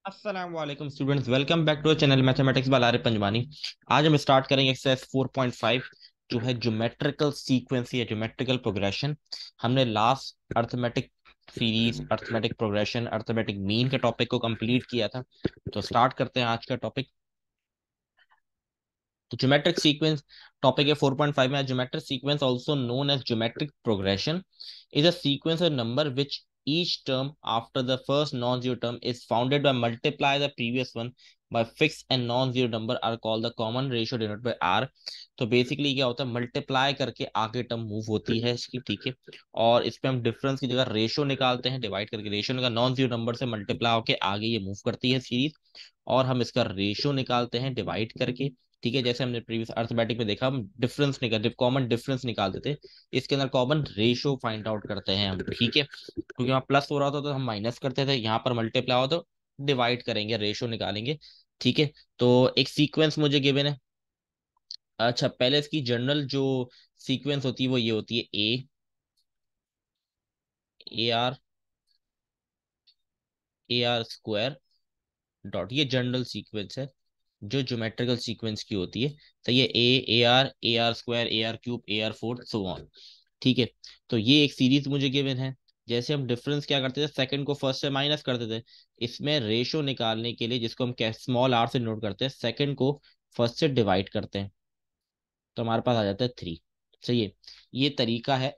अस्सलाम वालेकुम students, welcome back to channel mathematics by Arif Panjwani. आज हम स्टार्ट करेंगे एक्सरसाइज 4.5 जो है ज्योमेट्रिकल सीक्वेंस या ज्योमेट्रिकल प्रोग्रेशन। हमने last arithmetic series, arithmetic progression, arithmetic mean के टॉपिक को कंप्लीट किया था। तो स्टार्ट करते हैं आज का टॉपिक। तो ज्योमेट्रिक सीक्वेंस टॉपिक है 4.5 में। Geometric sequence also known as geometric progression is a sequence of number which each term after the first non-zero term is founded by multiply the previous one by fixed and non-zero number are called the common ratio denoted by r। तो basically क्या होता है, multiply करके आगे term move होती है इसकी, ठीक है। और इस पे हम डिफरेंस की जगह रेशो निकालते हैं, डिवाइड करके रेशो निकाल नॉन जीरो नंबर से मल्टीप्लाई होके आगे ये मूव करती है सीरीज। और हम इसका रेशो निकालते हैं डिवाइड करके, ठीक है। जैसे हमने प्रीवियस अर्थमेटिक में देखा, हम डिफरेंस निकाल कॉमन डिफरेंस निकालते थे, इसके अंदर कॉमन रेशो फाइंड आउट करते हैं हम, ठीक है। क्योंकि वहाँ प्लस हो रहा था तो हम माइनस करते थे, यहाँ पर मल्टीप्लाई हो तो डिवाइड करेंगे, रेशो निकालेंगे, ठीक है। तो एक सीक्वेंस मुझे गिवन है। अच्छा, पहले इसकी जनरल जो सीक्वेंस होती है वो ये होती है ए आर स्क्वायर डॉट, ये जनरल सीक्वेंस है जो ज्योमेट्रिकल सीक्वेंस की होती है। तो ये A R square, A R cube, A R four, so on, ठीक है। तो ये एक सीरीज मुझे गिवन है। जैसे हम डिफरेंस क्या करते थे, सेकंड को फर्स्ट से माइनस करते थे। इसमें रेशो निकालने के लिए, जिसको हम स्मॉल आर से नोट करते हैं, सेकंड को फर्स्ट से डिवाइड करते हैं, तो हमारे पास आ जाता है 3। सही है, ये तरीका है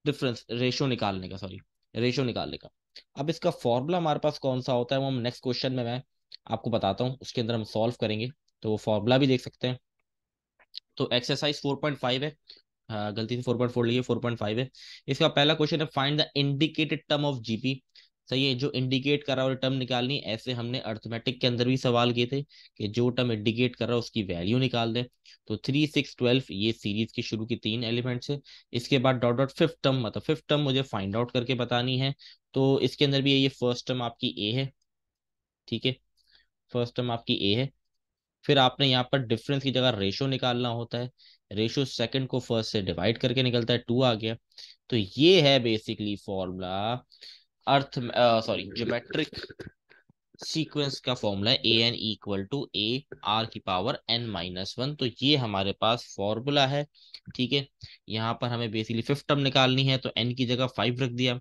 डिफरेंस रेशो निकालने का, सॉरी, रेशो निकालने का। अब इसका फॉर्मूला हमारे पास कौन सा होता है वो हम नेक्स्ट क्वेश्चन में मैं आपको बताता हूँ, उसके अंदर हम सॉल्व करेंगे। तो वो फॉर्मूला भी देख सकते हैं। तो एक्सरसाइज 4.5 है। हाँ, गलती से 4.4 लिए, 4.5 है। इसका पहला क्वेश्चन है, find the indicated term of GP. सही है, जो इंडिकेट कर रहा है टर्म निकालनी। ऐसे हमने अर्थमेटिक के अंदर भी सवाल किए थे कि जो टर्म इंडिकेट कर रहा है उसकी वैल्यू निकाल दें। तो 3 6 12 ये सीरीज की शुरू की 3 एलिमेंट्स है। इसके बाद डॉट डॉट फिफ्थ टर्म, मतलब फिफ्थ टर्म मुझे फाइंड आउट करके बतानी है। तो इसके अंदर भी ये फर्स्ट टर्म आपकी ए है, ठीक है। फर्स्ट टर्म आपकी ए है। फिर आपने यहाँ पर डिफरेंस की जगह रेशो निकालना होता है। रेशो सेकंड को फर्स्ट से डिवाइड करके निकलता है, 2 आ गया। तो ये है बेसिकली फॉर्मूला अर्थ, सॉरी, ज्योमेट्रिक सीक्वेंस का फॉर्मूला है। A N equal to A R की पावर एन माइनस वन। तो ये हमारे पास फॉर्मूला है, ठीक है। यहाँ पर हमें बेसिकली फिफ्थ टर्म निकालनी है, तो एन की जगह 5 रख दिया,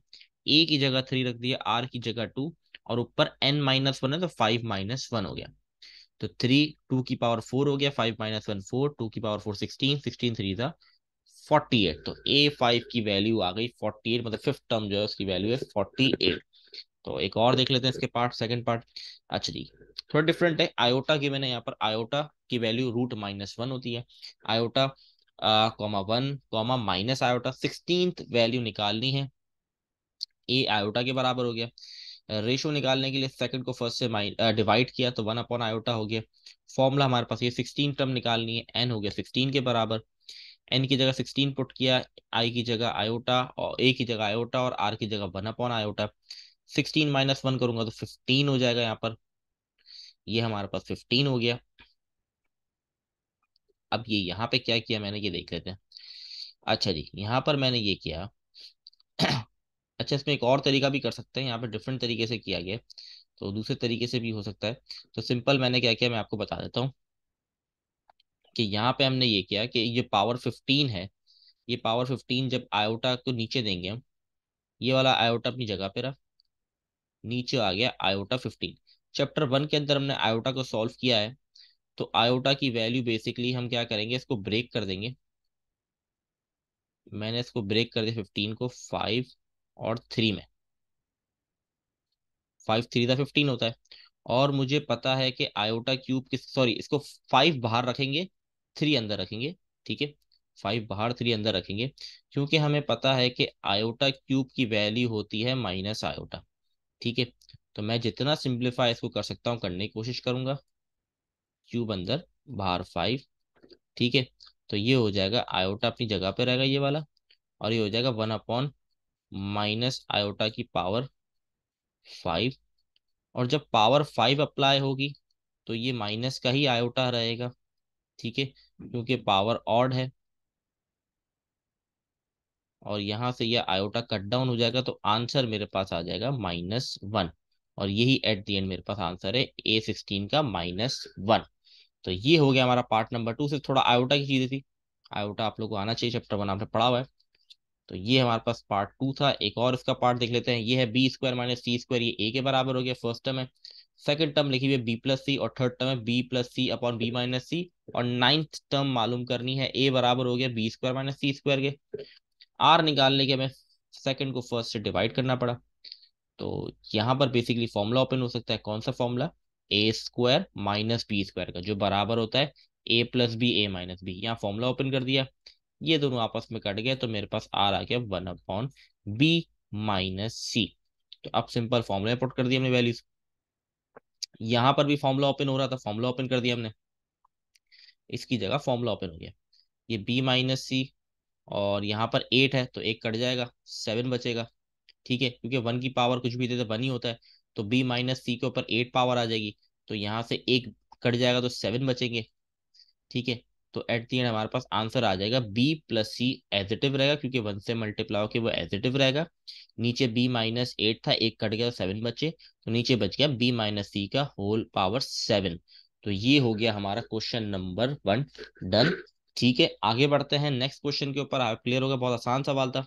ए की जगह 3 रख दिया, आर की जगह 2, और ऊपर एन माइनस वन है तो 5 माइनस वन हो गया। तो 3 2 की पावर 4 हो गया, 5 माइनस वन 4, 2 की पावर 4 16, 16 3 था 48। तो ए फाइव की वैल्यू आ गई 48, मतलब फिफ्थ टर्म जो है उसकी वैल्यू है 48। तो एक और देख लेते हैं इसके पार्ट, सेकंड पार्ट। अच्छा जी, थोड़ा डिफरेंट है। आयोटा की मैंने यहाँ पर आयोटा की वैल्यू रूट माइनस वन होती है। Iota comma one comma minus iota, 16th value निकालनी है। ए आयोटा के बराबर हो गया। रेशो निकालने के लिए सेकंड को फर्स्ट से डिवाइड किया तो 1 अपॉन आयोटा हो गया। फॉर्मूला हमारे पास ये 16 टर्म निकालनी है, एन हो गया 16 के बराबर। एन की जगह 16 पुट किया, आई की जगह आयोटा, और ए की जगह आयोटा, और आर की जगह 1 अपॉन आयोटा। 16 माइनस वन करूंगा तो 15 हो जाएगा यहाँ पर। ये हमारे पास 15 हो गया। अब ये यहाँ पे क्या किया मैंने, ये देख लेते हैं। अच्छा जी, यहाँ पर मैंने ये किया अच्छा, इसमें एक और तरीका भी कर सकते हैं, यहाँ पे डिफरेंट तरीके से किया गया है, तो दूसरे तरीके से भी हो सकता है। तो सिंपल मैंने क्या किया मैं आपको बता देता हूँ कि यहाँ पे हमने ये किया कि ये पावर 15 है। ये पावर 15 जब आयोटा को नीचे देंगे हम, ये वाला आयोटा अपनी जगह पे रहा, नीचे आ गया आयोटा 15। चैप्टर 1 के अंदर हमने आयोटा को सॉल्व किया है। तो आयोटा की वैल्यू बेसिकली हम क्या करेंगे, इसको ब्रेक कर देंगे। मैंने इसको ब्रेक कर दिया 15 को 5 और 3 में। 5 3 था 15 होता है। और मुझे पता है कि आयोटा क्यूब किस, सॉरी, इसको 5 बाहर रखेंगे, 3 अंदर रखेंगे, ठीक है। 5 बाहर 3 अंदर रखेंगे, क्योंकि हमें पता है कि आयोटा क्यूब की वैल्यू होती है माइनस आयोटा, ठीक है। तो मैं जितना सिंप्लीफाई इसको कर सकता हूँ करने की कोशिश करूंगा। क्यूब अंदर, बाहर 5, ठीक है। तो ये हो जाएगा, आयोटा अपनी जगह पे रहेगा ये वाला, और ये हो जाएगा 1 अपॉन माइनस आयोटा की पावर 5। और जब पावर 5 अप्लाई होगी तो ये माइनस का ही आयोटा रहेगा, ठीक है, क्योंकि पावर ऑड है। और यहां से ये आयोटा कट डाउन हो जाएगा, तो आंसर मेरे पास आ जाएगा -1। और यही एट द एंड मेरे पास आंसर है A16 का -1। तो ये हो गया हमारा पार्ट नंबर 2। सिर्फ थोड़ा आयोटा की चीजें थी, आयोटा आप लोग को आना चाहिए, चैप्टर 1 आपने पढ़ा हुआ है। तो ये हमारे पास पार्ट 2 था। एक और इसका पार्ट देख लेते हैं। ये है B² - C², ये A के बराबर हो गया, फर्स्ट टर्म है। सेकंड टर्म लिखी हुई है B+C, और थर्ड टर्म है B+C/B-C। और नाइन्थ टर्म मालूम करनी है, A बराबर हो गया B² - C² के। आर निकालने के हमें सेकंड को फर्स्ट से डिवाइड करना पड़ा। तो यहाँ पर बेसिकली फॉर्मूला ओपन हो सकता है। कौन सा फॉर्मूला? A² - B² का, जो बराबर होता है A+B A-B। यहाँ फॉर्मूला ओपन कर दिया, ये दोनों आपस में कट गए, तो मेरे पास आर आ गया 1/B-C। तो अब सिंपल फॉर्मूला पुट कर दिया हमने वैल्यूज। यहाँ पर भी फॉर्मूला ओपन हो रहा था, फॉर्मूला ओपन कर दिया हमने, इसकी जगह फॉर्मूला ओपन हो गया। ये B-C, और यहाँ पर 8 है तो एक कट जाएगा, 7 बचेगा। ठीक है, क्योंकि 1 की पावर कुछ भी दे तो 1 ही होता है। तो B-C के ऊपर 8 पावर आ जाएगी, तो यहाँ से एक कट जाएगा तो 7 बचेंगे। ठीक है, तो एट दी एंड हमारे पास आंसर आ जाएगा B+C। एजिटिव रहेगा क्योंकि 1 से मल्टीप्लाई होकर वो एजिटिव रहेगा। नीचे B-8 था, एक कट गया, 7 बचे, तो नीचे बच गया B-C का होल पावर 7। तो ये हो गया हमारा क्वेश्चन नंबर 1 डन। ठीक है, आगे बढ़ते हैं नेक्स्ट क्वेश्चन के ऊपर। आप क्लियर हो गया, बहुत आसान सवाल था।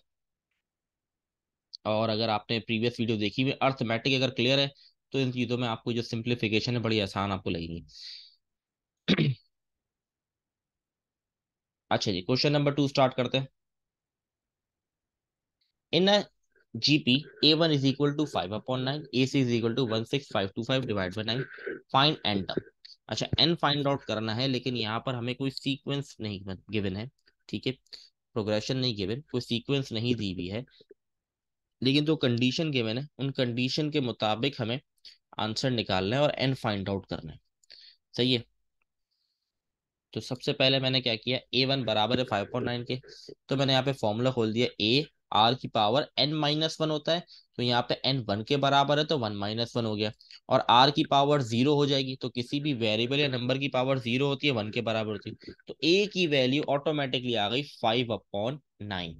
और अगर आपने प्रीवियस वीडियो देखी हुई अर्थमेटिक अगर क्लियर है, तो इन चीजों में आपको जो सिंप्लीफिकेशन है बड़ी आसान आपको लगेगी। अच्छा जी, क्वेश्चन नंबर 2 स्टार्ट करते हैं। In a GP, A1 is equal to 5/9, AC is equal to 16525 divide by 9, find N term. अच्छा, एन फाइंड आउट करना है, लेकिन यहाँ पर हमें कोई सीक्वेंस नहीं गिवन है। ठीक है, प्रोग्रेशन नहीं गिवन, कोई सीक्वेंस नहीं दी हुई है, लेकिन जो कंडीशन गिवन है उन कंडीशन के मुताबिक हमें आंसर निकालना है और एन फाइंड आउट करना है। सही है, तो सबसे पहले मैंने क्या किया, A1 बराबर है 5/9 के, तो मैंने यहाँ पे फॉर्मूला खोल दिया। A R की पावर n-1 होता है, तो यहाँ पे n 1 के बराबर है तो 1-1 हो गया। और R की पावर 0 हो जाएगी, तो किसी भी वेरिएबल या नंबर की पावर 0 होती है, 1 के बराबर होती है, तो A की वैल्यू ऑटोमेटिकली आ गई 5/9।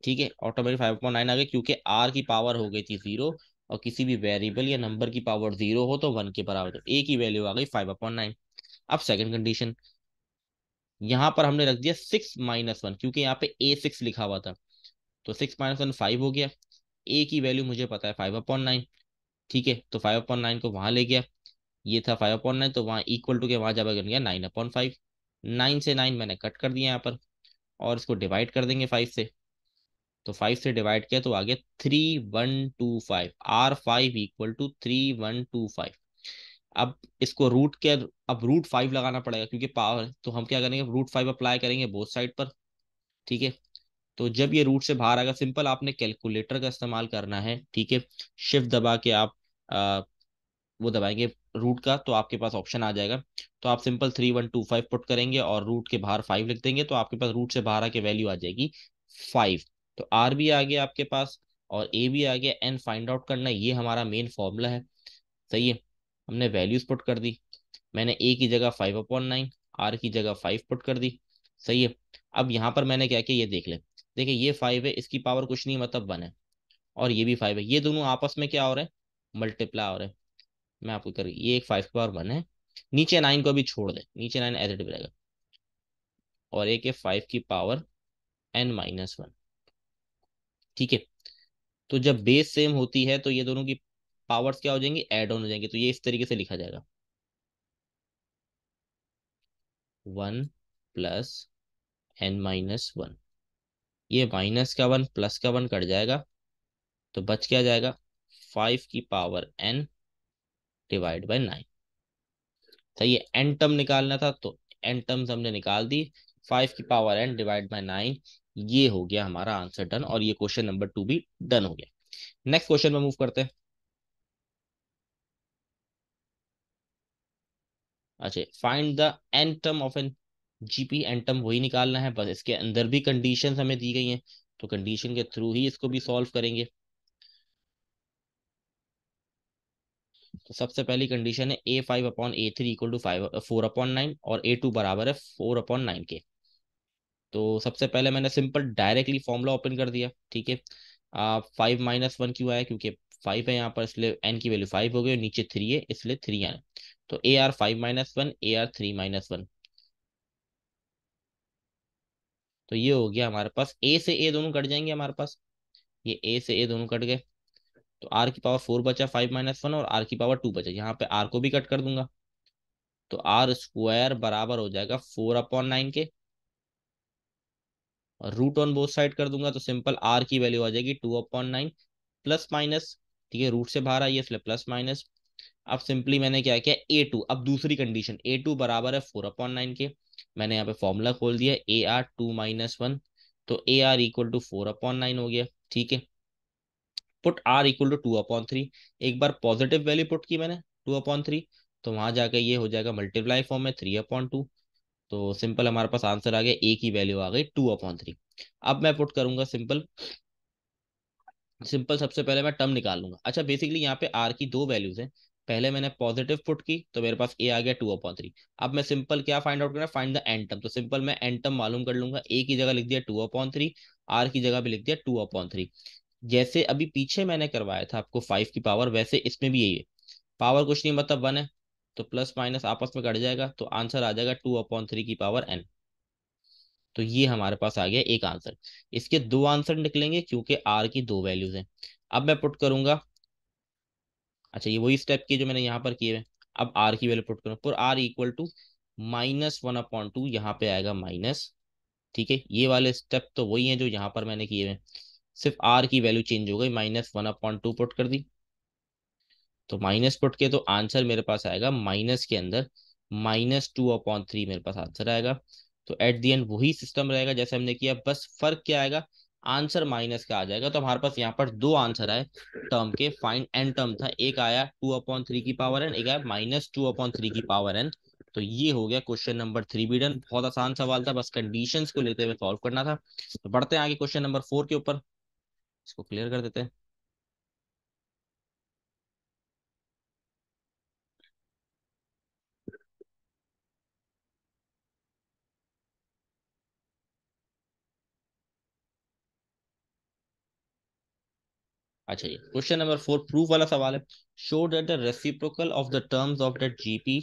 ठीक है, ऑटोमेटिक 5/9 आ गई, क्योंकि R की पावर हो गई थी 0, और किसी भी वेरिएबल या नंबर की पावर 0 हो तो 1 के बराबर, तो A की वैल्यू आ गई 5/9। अब सेकंड कंडीशन, यहाँ पर हमने रख दिया 6-1, क्योंकि यहाँ पे A6 लिखा हुआ था, तो 6-1 5 हो गया। A की वैल्यू मुझे पता है 5/9। ठीक है, तो 5/9 को वहां ले गया, ये था 5/9, तो वहां इक्वल टू के वहां जब बन गया 9/5। 9 से 9 मैंने कट कर दिया यहाँ पर, और इसको डिवाइड कर देंगे 5 से। तो 5 से डिवाइड किया तो आ गया 3125। R5 equal to 3125। अब इसको रूट के, अब √5 लगाना पड़ेगा क्योंकि पावर है, तो हम क्या करेंगे, √5 अप्लाई करेंगे बोथ साइड पर। ठीक है, तो जब ये रूट से बाहर आएगा, सिंपल आपने कैलकुलेटर का इस्तेमाल करना है। ठीक है, शिफ्ट दबा के आप वो दबाएंगे रूट का, तो आपके पास ऑप्शन आ जाएगा। तो आप सिंपल 3125 पुट करेंगे और रूट के बाहर 5 लिख देंगे, तो आपके पास रूट से बाहर आके वैल्यू आ जाएगी 5। तो आर भी आ गया आपके पास, और ए भी आ गया। एन फाइंड आउट करना है, ये हमारा मेन फॉर्मूला है। सही है, हमने वैल्यूज पुट कर दी। मैंने ए की जगह 5/9, आर की जगह 5 पुट कर दी। सही है, अब यहाँ पर मैंने क्या किया, ये देख ले। देखिए, ये 5 है, इसकी पावर कुछ नहीं मतलब 1 है, और ये भी 5 है, ये दोनों आपस में क्या हो रहा है, मल्टीप्लाई हो रहा है। मैं आपको कर, ये एक 5 की पावर 1 है, नीचे 9 को भी छोड़ दे, नीचे 9 एज इट रहेगा, और एक है 5 की पावर n-1। ठीक है, तो जब बेस सेम होती है तो ये दोनों की पावर्स क्या हो जाएंगी, ऐड ऑन हो जाएंगे, तो ये इस तरीके से लिखा जाएगा, 1 + n-1। ये -1 +1 कट जाएगा, तो बच क्या जाएगा, 5 की पावर n डिवाइड बाई 9। सही है, एन टर्म निकालना था तो एन टर्म्स हमने निकाल दी, 5 की पावर n डिवाइड बाई 9। ये हो गया हमारा आंसर डन, और ये क्वेश्चन नंबर 2 भी डन हो गया। नेक्स्ट क्वेश्चन में मूव करते हैं। अच्छा, find the N term of an GP। N term वही निकालना है, बस इसके अंदर भी कंडीशन हमें दी गई हैं, तो कंडीशन के थ्रू ही इसको भी सॉल्व करेंगे। तो सबसे पहली कंडीशन है A5/A3 इक्वल टू 4/9, और A2 बराबर है 4/9 के। तो सबसे पहले मैंने सिंपल डायरेक्टली फॉर्मूला ओपन कर दिया। ठीक है, 5-1 क्यों आया, क्योंकि 5 है यहाँ पर, इसलिए n की वैल्यू 5 हो गई, और नीचे 3 है इसलिए 3 n। तो AR5 - 1, AR3 - 1। तो ये हो गया हमारे पास, ए से ए दोनों कट जाएंगे हमारे पास, ये ए से ए दोनों कट गए। तो R⁴ बचा 5 - 1, और R⁴ 2 बचा, यहाँ पे R को भी कट कर दूंगा। तो R² बराबर हो जाएगा 4/9 के, और रूट ऑन बोथ साइड कर दूंगा, तो सिंपल R की वैल्यू आ जाएगी 2/9 प्लस माइनस। ठीक है, रूट से बाहर आई है इसलिए प्लस माइनस। अब सिंपली मैंने क्या किया, A2, अब दूसरी कंडीशन, A2 बराबर है 4/9 के। मैंने यहाँ पे फॉर्मूला खोल दिया, AR2 - 1, तो AR = 4/9 हो गया। ठीक है, पुट R = 2/3। एक बार पॉजिटिव वैल्यू पुट की मैंने 2/3, तो वहां जाके ये हो जाएगा मल्टीप्लाई फॉर्म में 3/2। तो सिंपल हमारे पास आंसर आ गया, ए की वैल्यू आ गई 2/3। अब मैं पुट करूंगा सिंपल, सिंपल सबसे पहले मैं टर्म निकाल लूंगा। अच्छा, बेसिकली यहाँ पे आर की दो वैल्यूज हैं। पहले मैंने पॉजिटिव पुट की तो मेरे पास ए आ गया 2/3। अब मैं सिंपल क्या फाइंड आउट करना, फाइंड द एन टर्म। तो सिंपल मैं एन टर्म मालूम कर लूंगा, ए की जगह लिख दिया 2/3, आर की जगह भी लिख दिया 2/3। जैसे अभी पीछे मैंने करवाया था आपको 5 की पावर, वैसे इसमें भी यही है। पावर कुछ नहीं मतलब 1 है, तो प्लस माइनस आपस में कट जाएगा, तो आंसर आ जाएगा 2/3 की पावर n। तो ये हमारे पास आ गया एक आंसर। इसके दो आंसर निकलेंगे क्योंकि आर की दो वैल्यूज हैं। अब मैं पुट करूंगा, अच्छा ये वही स्टेप की जो मैंने यहाँ पर किए हैं। अब आर की वैल्यू पुट करूँ, पर R = -1/2, यहाँ पे आएगा माइनस। ठीक है, ये वाले स्टेप तो वही है जो यहाँ पर मैंने किए हैं, सिर्फ आर की वैल्यू चेंज हो गई, -1/2 पुट कर दी। तो माइनस पुट के तो आंसर मेरे पास आएगा माइनस के अंदर -2/3 मेरे पास आंसर आएगा। तो एट दी एंड वही सिस्टम रहेगा जैसे हमने किया, बस फर्क क्या आएगा, आंसर माइनस का आ जाएगा। तो हमारे पास यहाँ पर दो आंसर आए टर्म के, फाइंड एन टर्म था, एक आया 2/3 की पावर एन, एक आया -2/3 की पावर एन। तो ये हो गया क्वेश्चन नंबर 3 भी डन। बहुत आसान सवाल था, बस कंडीशंस को लेते हुए सॉल्व करना था। तो बढ़ते हैं आगे क्वेश्चन नंबर 4 के ऊपर, इसको क्लियर कर देते हैं। अच्छा, ये क्वेश्चन नंबर 4 प्रूफ वाला सवाल है। Show that the reciprocal of the terms of that GP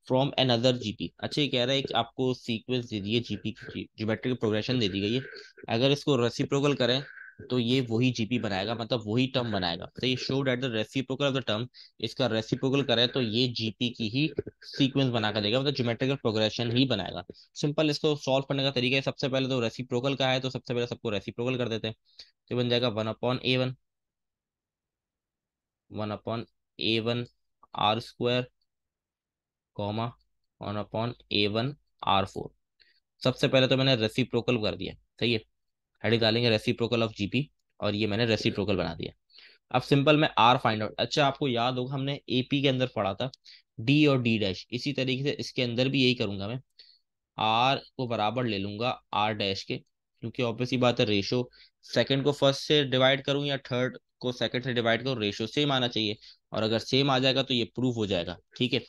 from another GP. अच्छा, ये कह रहा है कि आपको सीक्वेंस दे दी है, जीपी की ज्योमेट्रिक प्रोग्रेशन दे दी गई है, अगर इसको रेसिप्रोकल करें तो ये वही जीपी बनाएगा, मतलब वही टर्म बनाएगा। तो ये show that the reciprocal of the term, इसका रेसिप्रोकल करें तो ये जीपी की ही सीक्वेंस बनाकर देगा, मतलब ज्योमेट्रिकल प्रोग्रेशन ही बनाएगा। सिंपल इसको सॉल्व करने का तरीका है, सबसे पहले तो रेसिप्रोकल का है, तो सबसे पहले सबको रेसिप्रोकल कर देते हैं। तो बन जाएगा 1/A1, 1/A1 R², comma 1/A1 R4। सबसे पहले तो मैंने रेसिप्रोकल कर दिया, सही है, हेडिंग डालेंगे रेसिप्रोकल ऑफ जीपी, और ये मैंने रेसिप्रोकल बना दिया। अब सिंपल मैं आर फाइंड आउट, अच्छा आपको याद होगा हमने एपी के अंदर पढ़ा था डी और डी डैश, इसी तरीके से इसके अंदर भी यही करूंगा मैं। आर को बराबर ले लूंगा आर डैश के, क्योंकि ऑब्वियसली बात है, रेशो सेकंड को फर्स्ट से डिवाइड करूं या थर्ड को सेकंड से डिवाइड करूं, रेशो सेम आना चाहिए। और अगर सेम आ जाएगा तो ये प्रूफ हो जाएगा। ठीक है,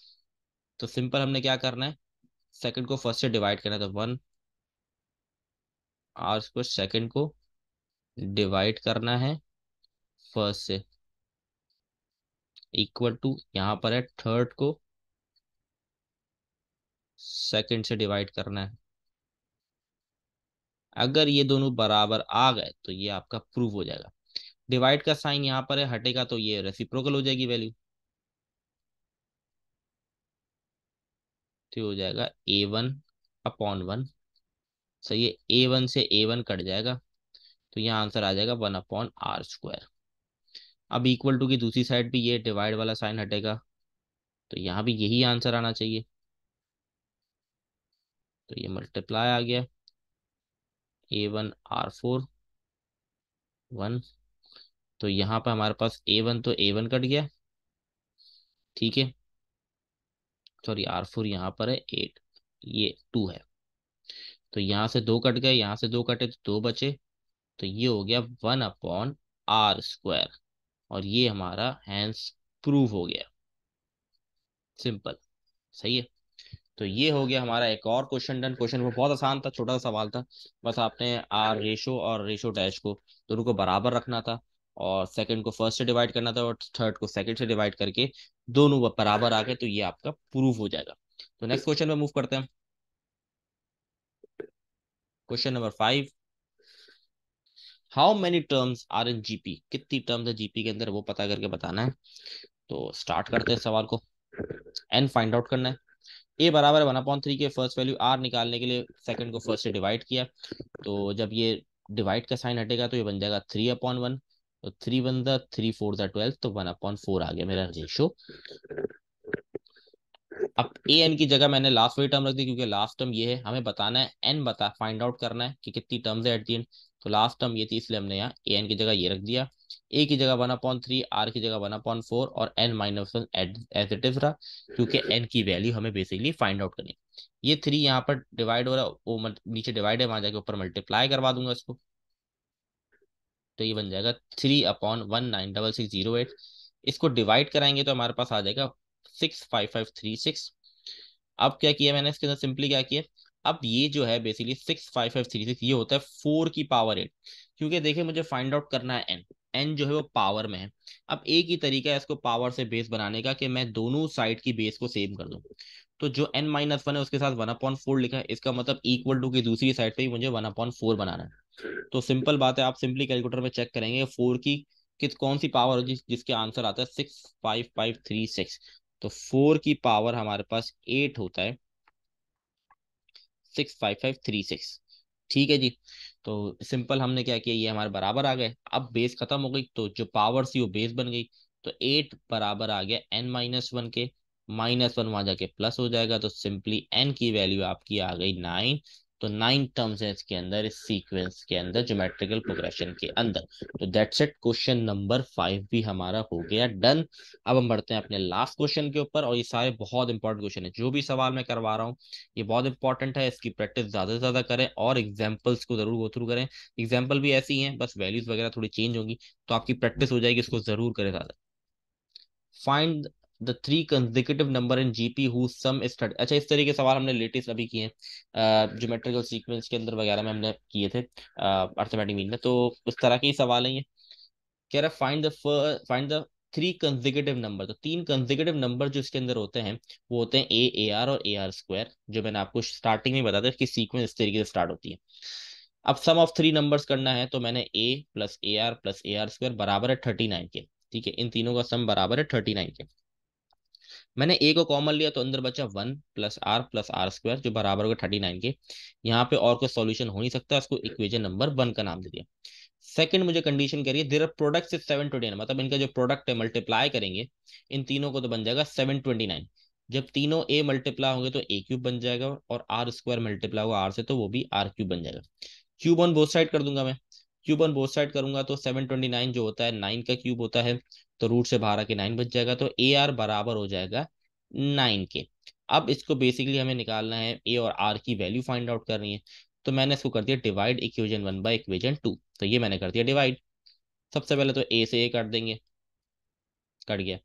तो सिंपल हमने क्या करना है, सेकंड को फर्स्ट से डिवाइड करना है, तो 1 R² सेकंड को डिवाइड करना है फर्स्ट से, इक्वल टू यहाँ पर है थर्ड को सेकंड से डिवाइड करना है। अगर ये दोनों बराबर आ गए तो ये आपका प्रूफ हो जाएगा। डिवाइड का साइन यहाँ पर है, हटेगा तो ये रेसिप्रोकल हो जाएगी वैल्यू, तो हो जाएगा A1/1। सही है, A1 से A1 कट जाएगा, तो यहाँ आंसर आ जाएगा 1/R²। अब इक्वल टू की दूसरी साइड भी ये डिवाइड वाला साइन हटेगा, तो यहाँ भी यही आंसर आना चाहिए, तो ये मल्टीप्लाई आ गया, A1 R4 1। तो यहाँ पर हमारे पास A1 तो A1 कट गया, ठीक है, सॉरी R4 यहाँ पर है 8, ये 2 है, तो यहाँ से दो कट गए, यहाँ से दो कटे तो दो बचे, तो ये हो गया 1/R², और ये हमारा हैंस प्रूव हो गया। सिंपल, सही है। तो ये हो गया हमारा एक और क्वेश्चन डन। क्वेश्चन वो बहुत आसान था, छोटा सा सवाल था, बस आपने आर रेशो और रेशो डैश को दोनों को बराबर रखना था, और सेकंड को फर्स्ट से डिवाइड करना था और थर्ड को सेकंड से डिवाइड करके दोनों बराबर आ गए, तो ये आपका प्रूफ हो जाएगा। तो नेक्स्ट क्वेश्चन में मूव करते हैं। Question number 5, how many terms are in GP, कितनी टर्म्स है जीपी के अंदर वो पता करके बताना है। तो स्टार्ट करते हैं सवाल को। एन फाइंड आउट करना है। ए बराबर है 1/3 के, फर्स्ट वैल्यू आर निकालने के लिए सेकंड को फर्स्ट से डिवाइड किया, तो जब ये डिवाइड का साइन हटेगा तो ये बन जाएगा 3/1। तो 3 × 1 = 3, 4 × 12, तो 1/4 आ गया मेरा रेशियो। अब ए एन की जगह मैंने लास्ट वाली टर्म रख दी, क्योंकि लास्ट टर्म ये है, हमें बताना है एन बता फाइंड आउट करना है कि कितनी टर्म्स है एट दी एंड। तो लास्ट टर्म ये थी, इसलिए हमने यहाँ ए एन की जगह ये रख दिया। ए की जगह 1/3, आर की जगह 1/4 और एन -1 एज इट इज रहा, क्योंकि एन की वैल्यू हमें बेसिकली फाइंड आउट करनी है। ये 3 यहाँ पर डिवाइड हो रहा है, वो नीचे डिवाइड है, वहां जाके ऊपर मल्टीप्लाई करवा दूंगा इसको, तो ये बन जाएगा 3/196608। इसको डिवाइड कराएंगे तो हमारे पास आ जाएगा 65536। अब क्या किया मैंने इसके अंदर, सिंपली क्या किया, अब ये जो है बेसिकली 65536 ये होता है 4 की पावर 8, क्योंकि देखिए मुझे फाइंड आउट करना है एन, एन जो है वो पावर में है। अब एक ही तरीका है इसको पावर से बेस बनाने का, कि मैं दोनों साइड की बेस को सेम कर दूं। तो जो n-1 है उसके साथ 1/4 लिखा है, इसका मतलब इक्वल टू की दूसरी साइड पे ही मुझे 1/4 बनाना है। तो सिंपल बात है, आप सिंपली कैलकुलेटर में चेक करेंगे 4 की किस कौन सी पावर होगी जिसके आंसर आता है 65536। तो 4 की पावर हमारे पास 8 होता है, 65536। ठीक है जी। तो सिंपल हमने क्या किया, ये हमारे बराबर आ गए। अब बेस खत्म हो गई, तो जो पावर थी वो बेस बन गई। तो 8 बराबर आ गया n-1 के, -1 वहां जाके प्लस हो जाएगा, तो सिंपली n की वैल्यू आपकी आ गई 9। तो 9 टर्म्स है इसके अंदर, इस सीक्वेंस के अंदर, ज्योमेट्रिकल प्रोग्रेशन के अंदर। तो दैट्स इट, क्वेश्चन नंबर 5 भी हमारा हो गया डन। अब हम बढ़ते हैं अपने लास्ट क्वेश्चन के ऊपर, और ये सारे बहुत इंपॉर्टेंट क्वेश्चन है, जो भी सवाल मैं करवा रहा हूँ ये बहुत इंपॉर्टेंट है, इसकी प्रैक्टिस ज्यादा से ज्यादा करें और एग्जाम्पल्स को जरूर गो थ्रू करें। एग्जाम्पल भी ऐसी हैं, बस वैल्यूज वगैरह थोड़ी चेंज होंगी, तो आपकी प्रैक्टिस हो जाएगी, इसको जरूर करें ज्यादा। Find the 3 consecutive number in GP who some is 30। अच्छा, इस तरह के सवाल हमने लेटेस्ट अभी किए हैं ज्योमेट्रिकल सीक्वेंस के अंदर वगैरह में हमने किए थे अर्थमेटिक मीन में, तो उस तरह के ही सवाल है ये। कह रहा फाइंड द 3 कंसेक्यूटिव नंबर। तो 3 कंसेक्यूटिव नंबर जो इसके अंदर होते हैं वो होते हैं ए आर और ए आर स्क्वायर, जो मैंने आपको स्टार्टिंग में बताया था कि सीक्वेंस इस तरीके से स्टार्ट होती है। अब सम ऑफ 3 नंबर्स करना है, तो मैंने a + ar स्क्वायर बराबर है 39 के। ठीक है, इन तीनों का सम बराबर है 39 के। मैंने ए को कॉमन लिया, तो अंदर बचा 1 + r + r² जो बराबर होगा 39 के। यहाँ पे और कोई सॉल्यूशन हो नहीं सकता, इसको इक्वेशन नंबर 1 का नाम दे दिया। सेकंड मुझे कंडीशन करिए, देयर आर प्रोडक्ट इज 729, मतलब इनका जो प्रोडक्ट है मल्टीप्लाई करेंगे इन तीनों को तो बन जाएगा 729। जब तीनों ए मल्टीप्लाई होंगे तो a³ बन जाएगा, और r² मल्टीप्लाई होगा r से तो वो भी r³ बन जाएगा। क्यूब ऑन बोथ साइड कर दूंगा मैं। क्यूब ऑन बोथ साइड करूंगा तो 729 जो होता है 9 का क्यूब होता है, तो रूट से बाहर आके 9 बच जाएगा, तो ए आर बराबर हो जाएगा 9 के। अब इसको बेसिकली हमें निकालना है, ए और आर की वैल्यू फाइंड आउट करनी है। तो मैंने इसको कर दिया डिवाइड इक्वेशन 1 बाई इक्वेशन 2। तो ये मैंने कर दिया डिवाइड। सबसे पहले तो ए से ए काट देंगे, कट गया।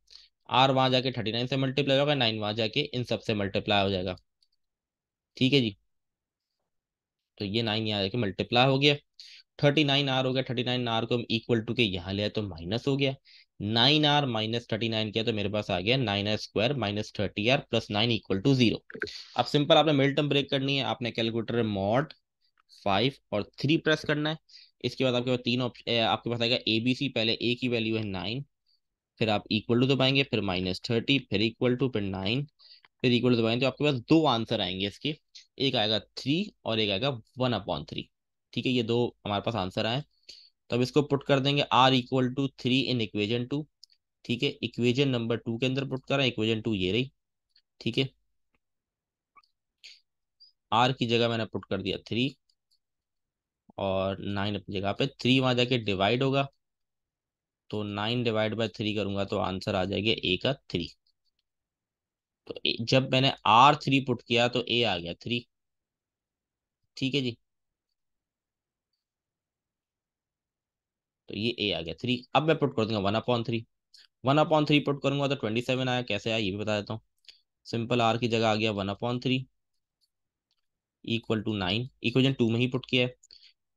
आर वहां जाके 39 से मल्टीप्लाई होगा, 9 वहां जाके इन सबसे मल्टीप्लाई हो जाएगा। ठीक है जी। तो ये 9 यहाँ जाके मल्टीप्लाई हो गया, 39 आर हो गया। 39 आर को हम इक्वल टू के यहाँ ले आए तो माइनस हो गया। 9 आर माइनस 39 किया तो मेरे पास आ गया 9 r² -30 r + 9 = 0। अब सिंपल आपने मिल टर्म ब्रेक करनी है, आपने कैलकुलेटर में मॉड 5 और 3 प्रेस करना है। इसके बाद आपके पास तीन ऑप्शन, आपके पास आएगा ए बी सी। पहले ए की वैल्यू है 9, फिर आप इक्वल टू दबाएंगे, फिर -30, फिर इक्वल टू, फिर 9, फिर इक्वल टू दबाएंगे, तो आपके पास दो आंसर आएंगे इसके। एक आएगा 3 और एक आएगा 1/3। ठीक है, ये दो हमारे पास आंसर आए। तब इसको पुट कर देंगे r = 3 इन इक्वेशन 2। ठीक है, इक्वेशन नंबर 2 के अंदर पुट करा, इक्वेशन 2 ये रही। ठीक है, r की जगह मैंने पुट कर दिया 3, और 9 अपनी जगह पे। 3 वहां जाके डिवाइड होगा, तो 9 ÷ 3 करूंगा तो आंसर आ जाएगा a का 3। तो जब मैंने r3 पुट किया तो a आ गया 3। ठीक है जी। तो ये a आ गया 3। अब मैं पुट कर दूंगा 1/3। 1/3 पुट करूंगा तो 27 आया। कैसे आया ये भी बता देता हूँ। सिंपल, r की जगह आ गया 1/3 = 9, इक्वेशन 2 में ही पुट किया है।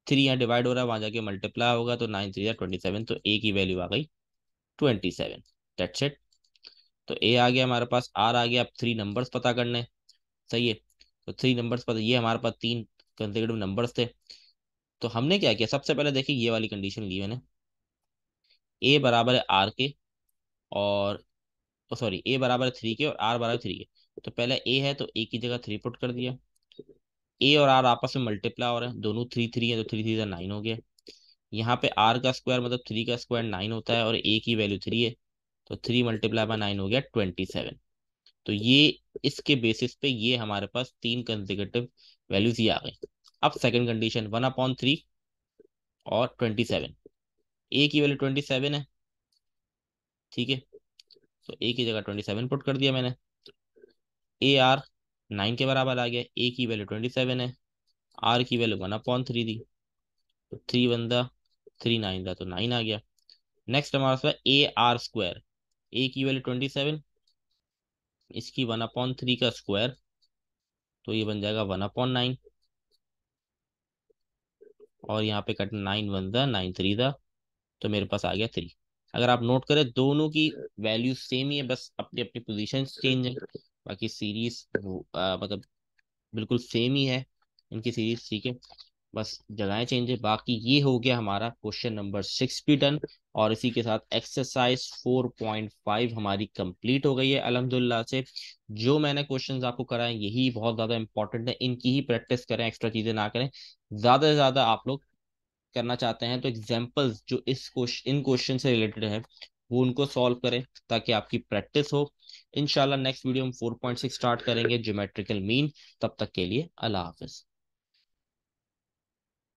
3 यहाँ डिवाइड हो रहा है, वहां जाके मल्टीप्लाई होगा, तो 9 3 27, तो ए की वैल्यू आ गई 27। That's it. तो ए आ गया हमारे पास, आर आ गया। अब 3 नंबर्स पता करने। सही है। तो 3 नंबर्स पता, ये हमारे पास 3 कंसेक्यूटिव नंबर्स थे। तो हमने क्या किया, सबसे पहले देखिए ये वाली कंडीशन ली मैंने, ए बराबर है आर के, और सॉरी ए बराबर है 3 के और आर बराबर 3 के। तो पहले ए है तो ए की जगह 3 पुट कर दिया। ए और आर आपस में मल्टीप्लाई हो रहे हैं, दोनों 3 3 है, तो 3 3 9 हो गया। यहाँ पे आर का स्क्वायर मतलब 3 का स्क्वायर 9 होता है, और ए की वैल्यू 3 है, तो 3 मल्टीप्लाई बाय 9 हो गया 27। तो ये इसके बेसिस पे ये हमारे पास 3 कंसेक्यूटिव वैल्यूज ये आ गई। अब सेकंड कंडीशन 1/3 और 27। ए की वैल्यू 27 है, ठीक है। तो ए की जगह 27 पुट कर दिया मैंने। ए आर 9 के बराबर आ गया, ए की वैल्यू 27 है, आर की वैल्यू 1/3 दी, तो 3 बंदा 3 9 दा, तो 9 आ गया। नेक्स्ट हमारे पास ए आर स्क्वायर, ए की वैल्यू 27, इसकी 1/3 का स्क्वायर, तो ये बन जाएगा 1/9, और यहाँ पे कट 9 बंदा 9 3 दा, तो मेरे पास आ गया 3। अगर आप नोट करें दोनों की वैल्यू सेम ही है, बस अपनी अपनी पोजीशन चेंज है, बाकी सीरीज मतलब बिल्कुल सेम ही है इनकी सीरीज, ठीक है। बस जगहें चेंज है। बाकी ये हो गया हमारा क्वेश्चन नंबर 6 भी डन, और इसी के साथ एक्सरसाइज 4.5 हमारी कंप्लीट हो गई है अल्हम्दुलिल्लाह से। जो मैंने क्वेश्चंस आपको कराए यही बहुत ज्यादा इंपॉर्टेंट है, इनकी ही प्रैक्टिस करें, एक्स्ट्रा चीजें ना करें। ज्यादा से ज्यादा आप लोग करना चाहते हैं तो एग्जाम्पल्स जो इस क्वेश्चन इन क्वेश्चन से रिलेटेड है वो उनको सॉल्व करें, ताकि आपकी प्रैक्टिस हो। इंशाल्लाह नेक्स्ट वीडियो हम 4.6 स्टार्ट करेंगे, ज्योमेट्रिकल मीन। तब तक के लिए अल्लाह हाफिज।